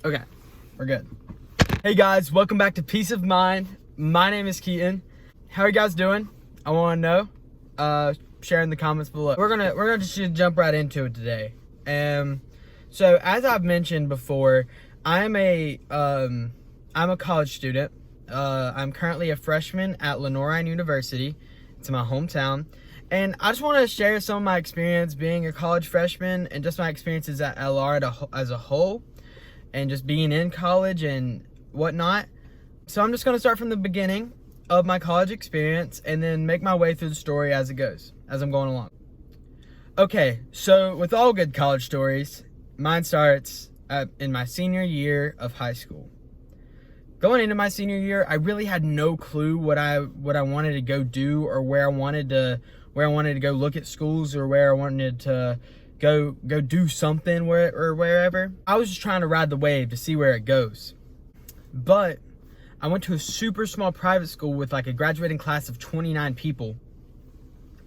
Okay, we're good. Hey guys, welcome back to Peace of Mind. My name is Keaton. How are you guys doing? I want to know. Share in the comments below. We're gonna just jump right into it today. So as I've mentioned before, I'm a college student. I'm currently a freshman at Lenoir University. It's my hometown. And I just want to share some of my experience being a college freshman and just my experiences at LR as a whole, and just being in college and whatnot. So I'm just going to start from the beginning of my college experience and then make my way through the story as it goes, as I'm going along. Okay, so with all good college stories, mine starts in my senior year of high school. Going into my senior year, I really had no clue what I wanted to go do, or where I wanted to go look at schools, or where I wanted to go do something wherever. I was just trying to ride the wave to see where it goes. But I went to a super small private school with like a graduating class of 29 people.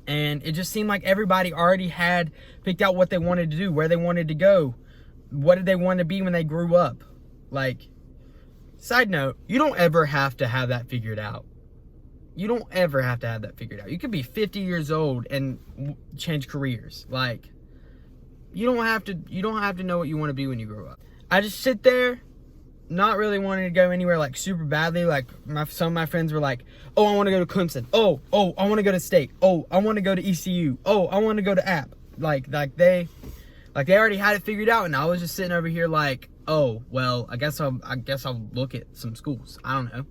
And it just seemed like everybody already had picked out what they wanted to do, where they wanted to go, what did they want to be when they grew up. Like, side note, you don't ever have to have that figured out. You don't ever have to have that figured out. You could be 50 years old and change careers. Like, you don't have to know what you want to be when you grow up. I just sit there, not really wanting to go anywhere like super badly. Like some of my friends were like, "Oh, I want to go to Clemson. Oh, I want to go to State. Oh, I want to go to ECU. Oh, I want to go to App." Like they already had it figured out, and I was just sitting over here like, "Oh, well, I guess I'll look at some schools. I don't know."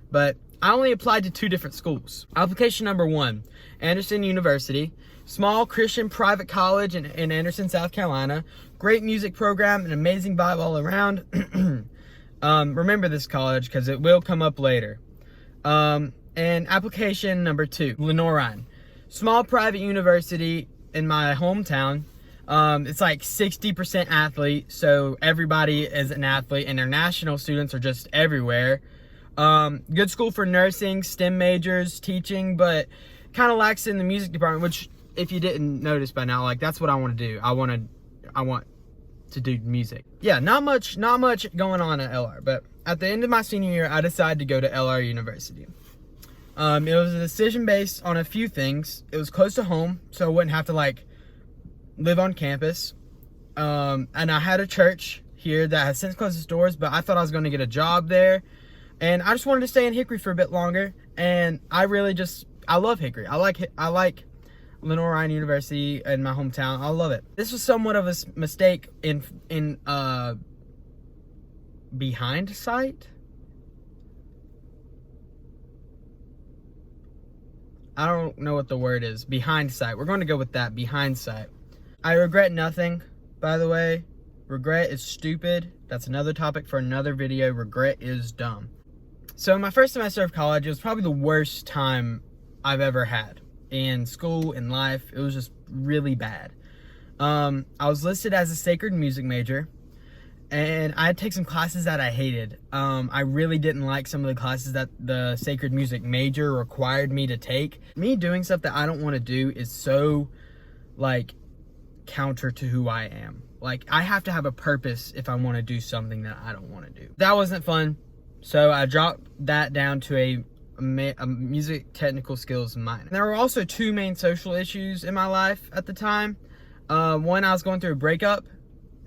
But I only applied to 2 different schools. Application number 1, Anderson University, small Christian private college in Anderson, South Carolina. Great music program, an amazing vibe all around. Remember this college because it will come up later. And application number 2, Lenoir, small private university in my hometown. It's like 60% athlete, so everybody is an athlete, and international students are just everywhere. Good school for nursing, STEM majors, teaching, but kind of lacks in the music department, which, if you didn't notice by now, like, that's what I want to do. I want to do music. Yeah, not much going on at LR, but at the end of my senior year, I decided to go to LR University. It was a decision based on a few things. It was close to home, so I wouldn't have to, like, live on campus. And I had a church here that has since closed its doors, but I thought I was going to get a job there. And I just wanted to stay in Hickory for a bit longer, and I love Hickory. I like Lenoir University in my hometown. I love it. This was somewhat of a mistake in hindsight. I don't know what the word is. Hindsight. We're going to go with that. Hindsight. I regret nothing, by the way. Regret is stupid. That's another topic for another video. Regret is dumb. So my first semester of college, it was probably the worst time I've ever had in school, in life. It was just really bad. I was listed as a sacred music major, and I had to take some classes that I hated. I really didn't like some of the classes that the sacred music major required me to take. Me doing stuff that I don't want to do is so, like, counter to who I am. Like, I have to have a purpose if I want to do something that I don't want to do. That wasn't fun. So I dropped that down to a music technical skills minor. There were also 2 main social issues in my life at the time. One, I was going through a breakup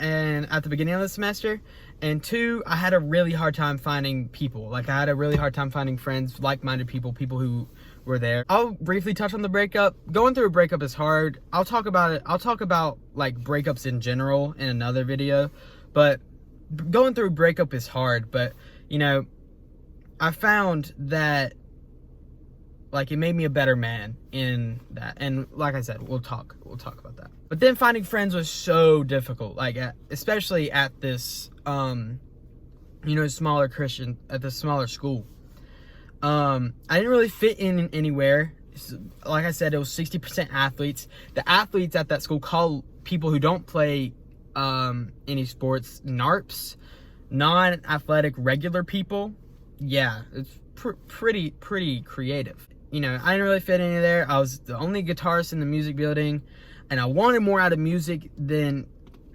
and at the beginning of the semester. And 2, I had a really hard time finding people. Like, I had a really hard time finding friends, like-minded people who were there. I'll briefly touch on the breakup. Going through a breakup is hard. I'll talk about it. I'll talk about, like, breakups in general in another video. But going through a breakup is hard. But, you know, I found that, like, it made me a better man in that. And like I said, we'll talk about that. But then finding friends was so difficult, like, especially at this, smaller Christian, at the smaller school. I didn't really fit in anywhere. Like I said, it was 60% athletes. The athletes at that school call people who don't play any sports NARPs, non-athletic regular people. Yeah, it's pretty creative. You know, I didn't really fit in there. I was the only guitarist in the music building, and I wanted more out of music than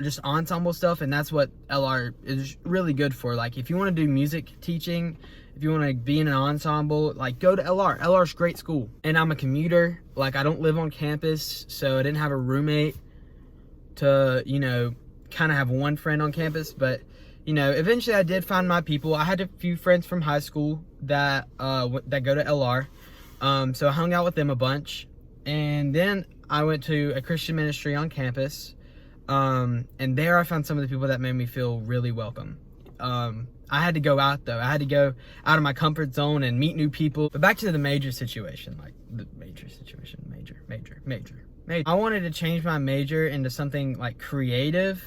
just ensemble stuff, and that's what LR is really good for. Like, if you want to do music teaching, if you want to be in an ensemble, like, go to LR. LR's great school. And I'm a commuter. Like, I don't live on campus, so I didn't have a roommate to, you know, kind of have one friend on campus. But, you know, eventually I did find my people. I had a few friends from high school that that go to LR. So I hung out with them a bunch. And then I went to a Christian ministry on campus. And there I found some of the people that made me feel really welcome. I had to go out, though. I had to go out of my comfort zone and meet new people. But back to the major situation, like the major situation, major. I wanted to change my major into something like creative,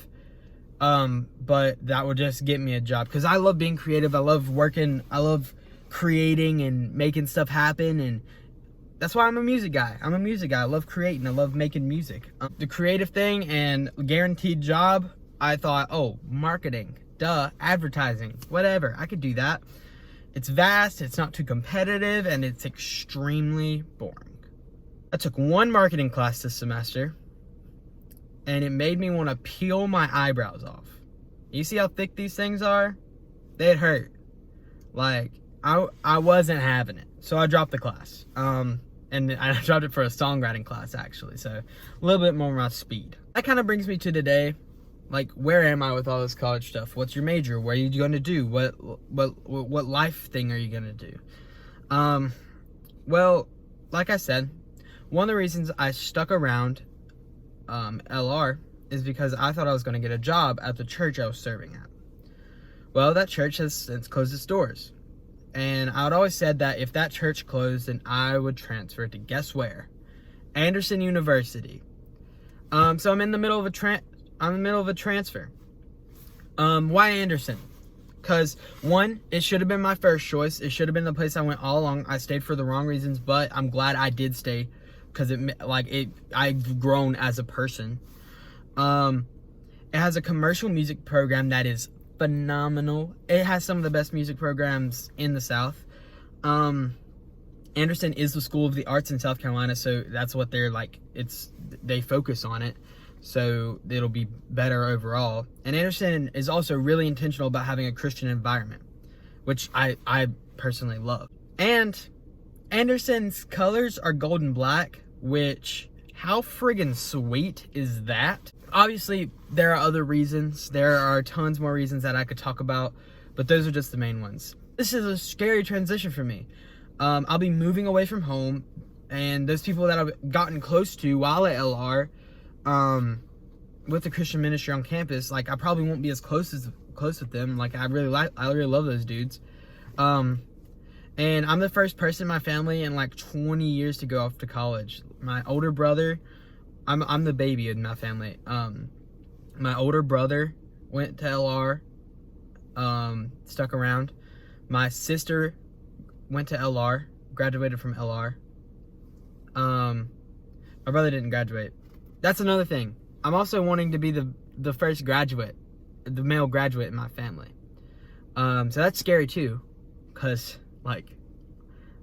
but that would just get me a job. Because I love being creative. I love working. I love creating and making stuff happen. And that's why I'm a music guy. I'm a music guy. I love creating. I love making music. The creative thing and guaranteed job, I thought, oh, marketing, duh, advertising, whatever. I could do that. It's vast, it's not too competitive, and it's extremely boring. I took one marketing class this semester, and it made me want to peel my eyebrows off. You see how thick these things are? They'd hurt. Like, I wasn't having it. So I dropped the class. And I dropped it for a songwriting class, actually. So a little bit more my speed. That kind of brings me to today. Like, where am I with all this college stuff? What's your major? What are you going to do? What life thing are you going to do? Well, like I said, one of the reasons I stuck around LR is because I thought I was going to get a job at the church I was serving at. Well, that church has since closed its doors. And I had always said that if that church closed, then I would transfer to, guess where? Anderson University. So I'm in the middle of a transfer. Why Anderson? Because, one, it should have been my first choice. It should have been the place I went all along. I stayed for the wrong reasons, but I'm glad I did stay because I've grown as a person. It has a commercial music program that is phenomenal. It has some of the best music programs in the South. Anderson is the School of the Arts in South Carolina, so that's what they're like. They focus on it, so it'll be better overall. And Anderson is also really intentional about having a Christian environment, which I personally love. And Anderson's colors are gold and black, which, how friggin' sweet is that? Obviously, there are other reasons. There are tons more reasons that I could talk about, but those are just the main ones. This is a scary transition for me. I'll be moving away from home, and those people that I've gotten close to while at LR, with the Christian ministry on campus, like, I probably won't be as close with them. Like, I really love those dudes. And I'm the first person in my family in like 20 years to go off to college. My older brother, I'm the baby in my family. My older brother went to LR, stuck around. My sister went to LR, graduated from LR. My brother didn't graduate. That's another thing. I'm also wanting to be the first graduate, the male graduate in my family. So that's scary too, cause like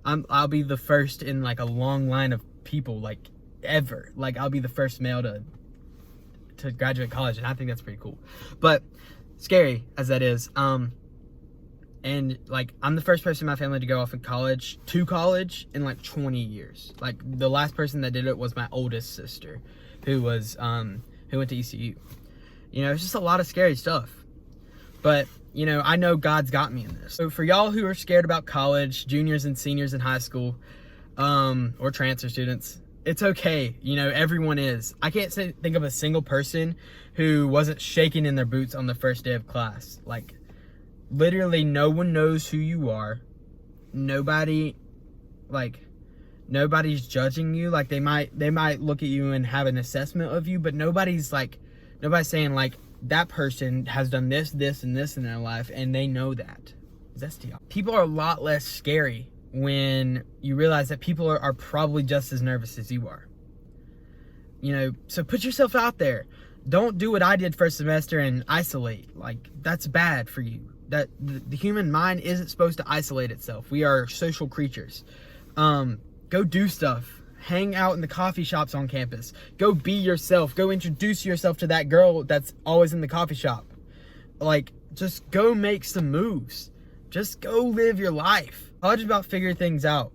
I'll be the first in like a long line of people, like ever. Like, I'll be the first male to graduate college, and I think that's pretty cool. But scary as that is, and like, I'm the first person in my family to go off to college in like 20 years. Like, the last person that did it was my oldest sister, who went to ECU. You know, it's just a lot of scary stuff. But, you know, I know God's got me in this. So for y'all who are scared about college, juniors and seniors in high school, or transfer students, it's okay. You know, everyone is. I can't think of a single person who wasn't shaking in their boots on the first day of class. Like, literally no one knows who you are. Nobody's judging you. Like, they might look at you and have an assessment of you, but nobody's saying like, that person has done this, this, and this in their life, and they know that. Zesty. People are a lot less scary when you realize that people are probably just as nervous as you are. You know, so put yourself out there. Don't do what I did first semester and isolate. Like, that's bad for you. That the human mind isn't supposed to isolate itself. We are social creatures. Go do stuff. hang out in the coffee shops on campus. Go be yourself. Go introduce yourself to that girl that's always in the coffee shop. Like, just go make some moves. Just go live your life. College is about figuring things out.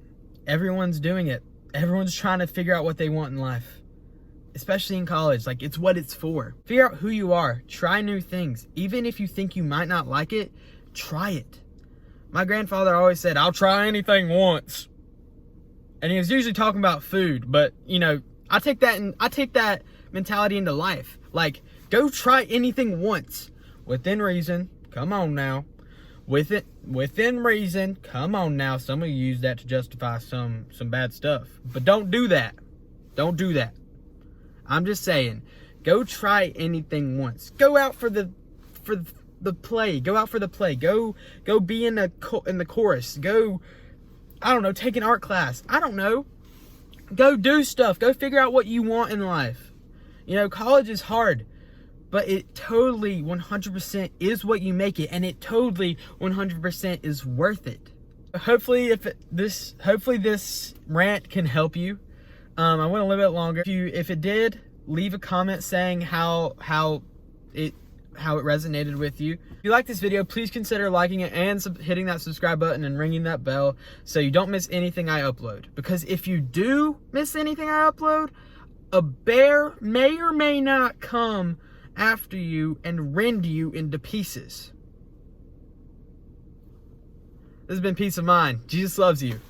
Everyone's doing it. Everyone's trying to figure out what they want in life. Especially in college. Like, it's what it's for. Figure out who you are. Try new things. Even if you think you might not like it, try it. My grandfather always said, I'll try anything once. And he was usually talking about food, but you know, I take that mentality into life. Like, go try anything once. Within reason. Come on now. Within reason. Come on now. Some of you use that to justify some bad stuff. But don't do that. Don't do that. I'm just saying, go try anything once. Go out for the play. Go out for the play. Go be in the chorus. Go, I don't know, take an art class. I don't know. Go do stuff. Go figure out what you want in life. You know, college is hard, but it totally 100% is what you make it, and it totally 100% is worth it. Hopefully this rant can help you. I went a little bit longer. If it did, leave a comment saying how it resonated with you. If you like this video, please consider liking it and hitting that subscribe button and ringing that bell so you don't miss anything I upload. Because if you do miss anything I upload, a bear may or may not come after you and rend you into pieces. This has been Peace of Mind. Jesus loves you.